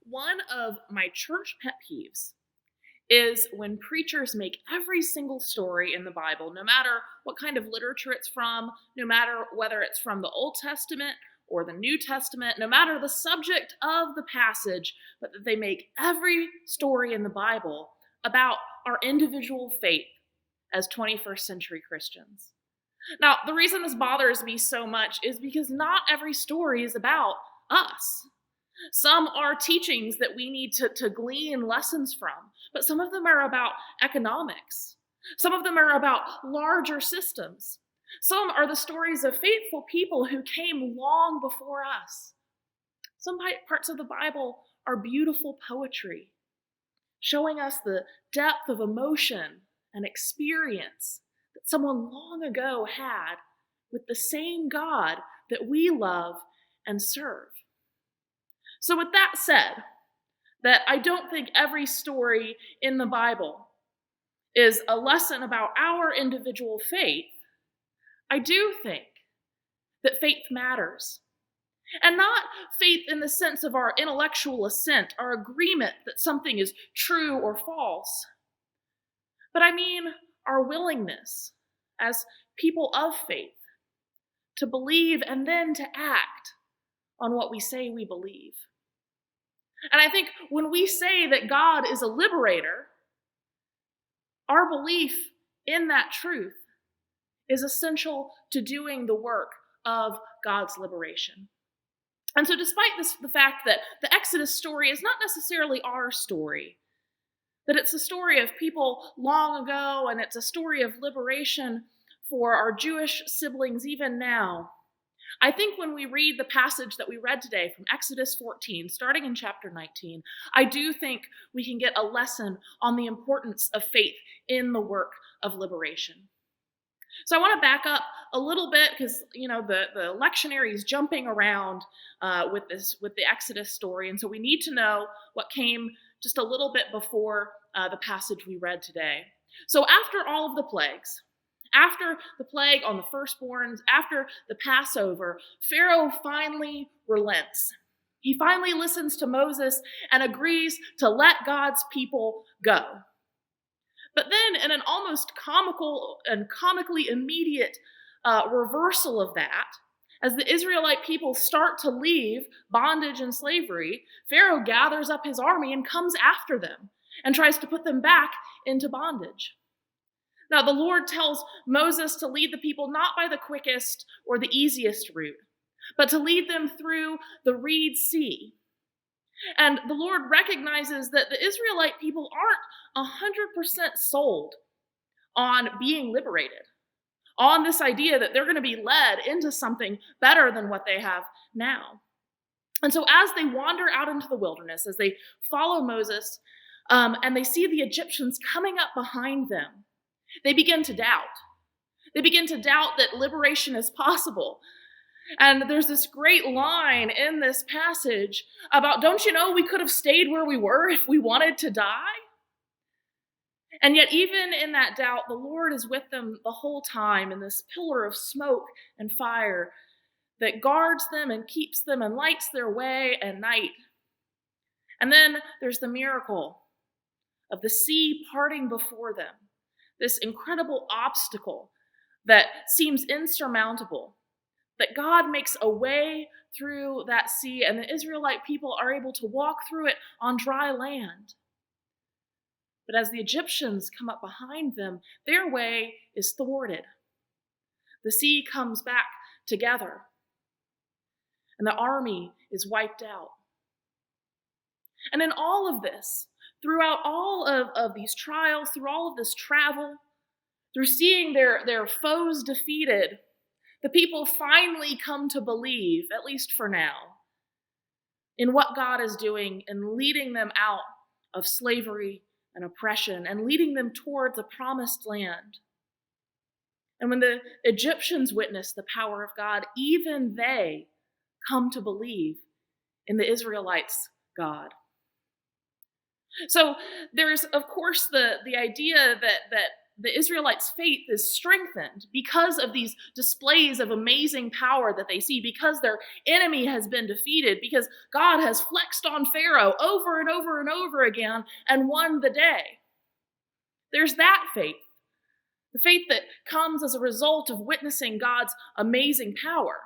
One of my church pet peeves is when preachers make every single story in the Bible, no matter what kind of literature it's from, no matter whether it's from the Old Testament or the New Testament, no matter the subject of the passage, but that they make every story in the Bible about our individual faith as 21st century Christians. Now, the reason this bothers me so much is because not every story is about us. Some are teachings that we need to glean lessons from, but some of them are about economics. Some of them are about larger systems. Some are the stories of faithful people who came long before us. Some parts of the Bible are beautiful poetry, showing us the depth of emotion and experience that someone long ago had with the same God that we love and serve. So with that said, that I don't think every story in the Bible is a lesson about our individual faith, I do think that faith matters. And not faith in the sense of our intellectual assent, our agreement that something is true or false, but I mean our willingness as people of faith to believe and then to act on what we say we believe. And I think when we say that God is a liberator, our belief in that truth is essential to doing the work of God's liberation. And so despite the fact that the Exodus story is not necessarily our story, that it's a story of people long ago and it's a story of liberation for our Jewish siblings even now, I think when we read the passage that we read today from Exodus 14, starting in chapter 19, I do think we can get a lesson on the importance of faith in the work of liberation. So I want to back up a little bit because, the lectionary is jumping around with the Exodus story. And so we need to know what came just a little bit before the passage we read today. So after all of the plagues, after the plague on the firstborns, after the Passover, Pharaoh finally relents. He finally listens to Moses and agrees to let God's people go. But then in an almost comical and comically immediate reversal of that, as the Israelite people start to leave bondage and slavery, Pharaoh gathers up his army and comes after them and tries to put them back into bondage. Now, the Lord tells Moses to lead the people not by the quickest or the easiest route, but to lead them through the Reed Sea. And the Lord recognizes that the Israelite people aren't 100% sold on being liberated, on this idea that they're going to be led into something better than what they have now. And so as they wander out into the wilderness, as they follow Moses, and they see the Egyptians coming up behind them, they begin to doubt. They begin to doubt that liberation is possible. And there's this great line in this passage about, don't you know, we could have stayed where we were if we wanted to die? And yet even in that doubt, the Lord is with them the whole time in this pillar of smoke and fire that guards them and keeps them and lights their way at night. And then there's the miracle of the sea parting before them, this incredible obstacle that seems insurmountable, that God makes a way through that sea and the Israelite people are able to walk through it on dry land. But as the Egyptians come up behind them, their way is thwarted. The sea comes back together, and the army is wiped out. And in all of this, throughout all of these trials, through all of this travel, through seeing their foes defeated, the people finally come to believe, at least for now, in what God is doing and leading them out of slavery and oppression and leading them towards a promised land. And when the Egyptians witness the power of God, even they come to believe in the Israelites' God. So there's, of course, the idea that the Israelites' faith is strengthened because of these displays of amazing power that they see, because their enemy has been defeated, because God has flexed on Pharaoh over and over and over again and won the day. There's that faith, the faith that comes as a result of witnessing God's amazing power.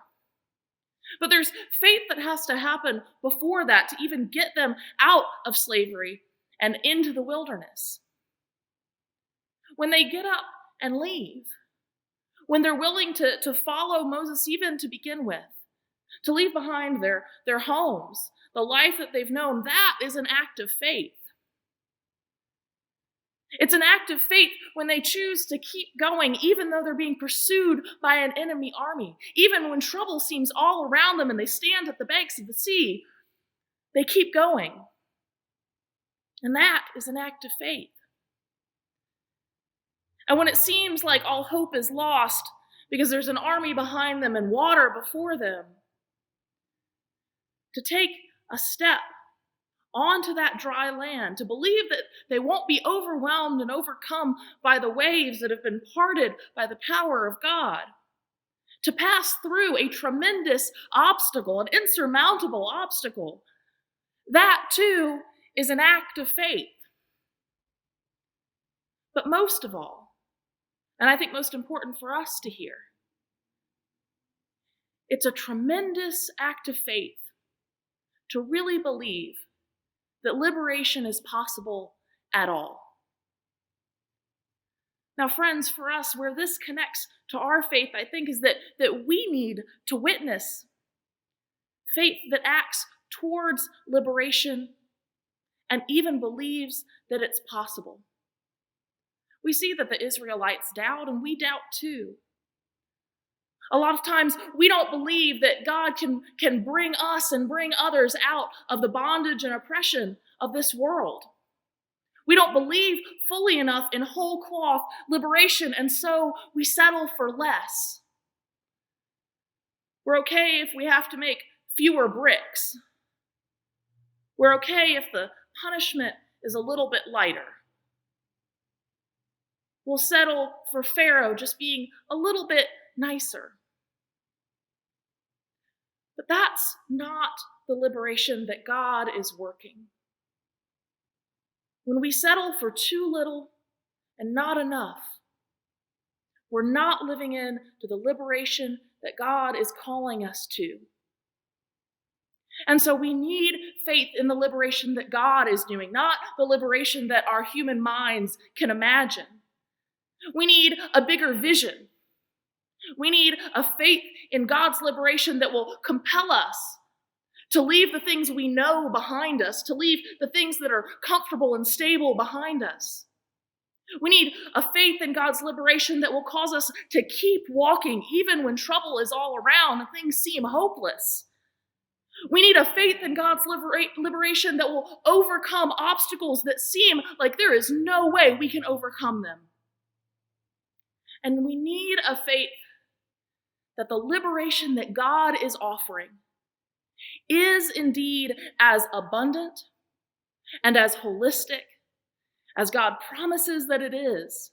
But there's faith that has to happen before that to even get them out of slavery and into the wilderness. When they get up and leave, when they're willing to follow Moses even to begin with, to leave behind their homes, the life that they've known, that is an act of faith. It's an act of faith when they choose to keep going, even though they're being pursued by an enemy army. Even when trouble seems all around them and they stand at the banks of the sea, they keep going. And that is an act of faith. And when it seems like all hope is lost because there's an army behind them and water before them, to take a step onto that dry land, to believe that they won't be overwhelmed and overcome by the waves that have been parted by the power of God, to pass through a tremendous obstacle, an insurmountable obstacle, that too is an act of faith. But most of all, and I think most important for us to hear, it's a tremendous act of faith to really believe that liberation is possible at all. Now, friends, for us, where this connects to our faith, I think, is that we need to witness faith that acts towards liberation and even believes that it's possible. We see that the Israelites doubt, and we doubt too. A lot of times we don't believe that God can bring us and bring others out of the bondage and oppression of this world. We don't believe fully enough in whole cloth liberation, and so we settle for less. We're okay if we have to make fewer bricks. We're okay if the punishment is a little bit lighter. We'll settle for Pharaoh just being a little bit nicer. But that's not the liberation that God is working. When we settle for too little and not enough, we're not living into the liberation that God is calling us to. And so we need faith in the liberation that God is doing, not the liberation that our human minds can imagine. We need a bigger vision. We need a faith in God's liberation that will compel us to leave the things we know behind us, to leave the things that are comfortable and stable behind us. We need a faith in God's liberation that will cause us to keep walking even when trouble is all around and things seem hopeless. We need a faith in God's liberation that will overcome obstacles that seem like there is no way we can overcome them. And we need a faith that the liberation that God is offering is indeed as abundant and as holistic as God promises that it is.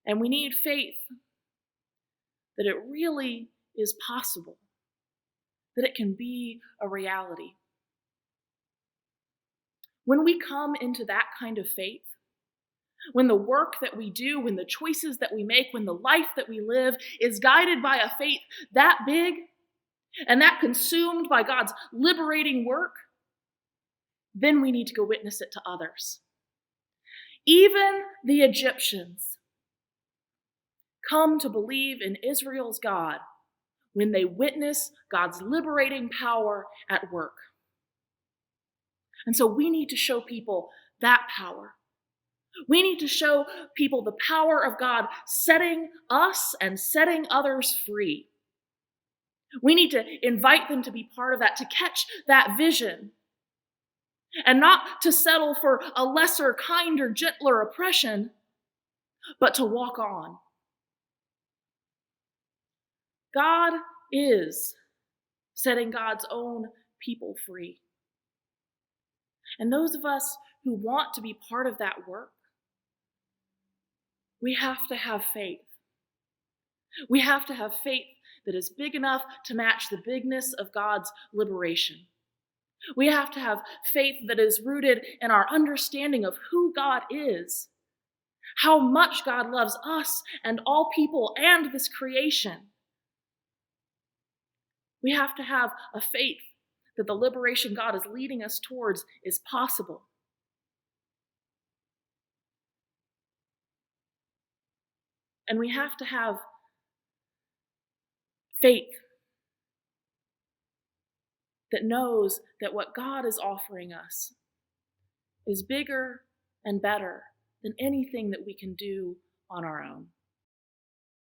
And we need faith that it really is possible, that it can be a reality. When we come into that kind of faith, when the work that we do, when the choices that we make, when the life that we live is guided by a faith that big and that consumed by God's liberating work, then we need to go witness it to others. Even the Egyptians come to believe in Israel's God when they witness God's liberating power at work. And so we need to show people that power. We need to show people the power of God setting us and setting others free. We need to invite them to be part of that, to catch that vision, and not to settle for a lesser, kinder, gentler oppression, but to walk on. God is setting God's own people free. And those of us who want to be part of that work, We have to have faith. We have to have faith that is big enough to match the bigness of God's liberation. We have to have faith that is rooted in our understanding of who God is, how much God loves us and all people and this creation. We have to have a faith that the liberation God is leading us towards is possible. And we have to have faith that knows that what God is offering us is bigger and better than anything that we can do on our own.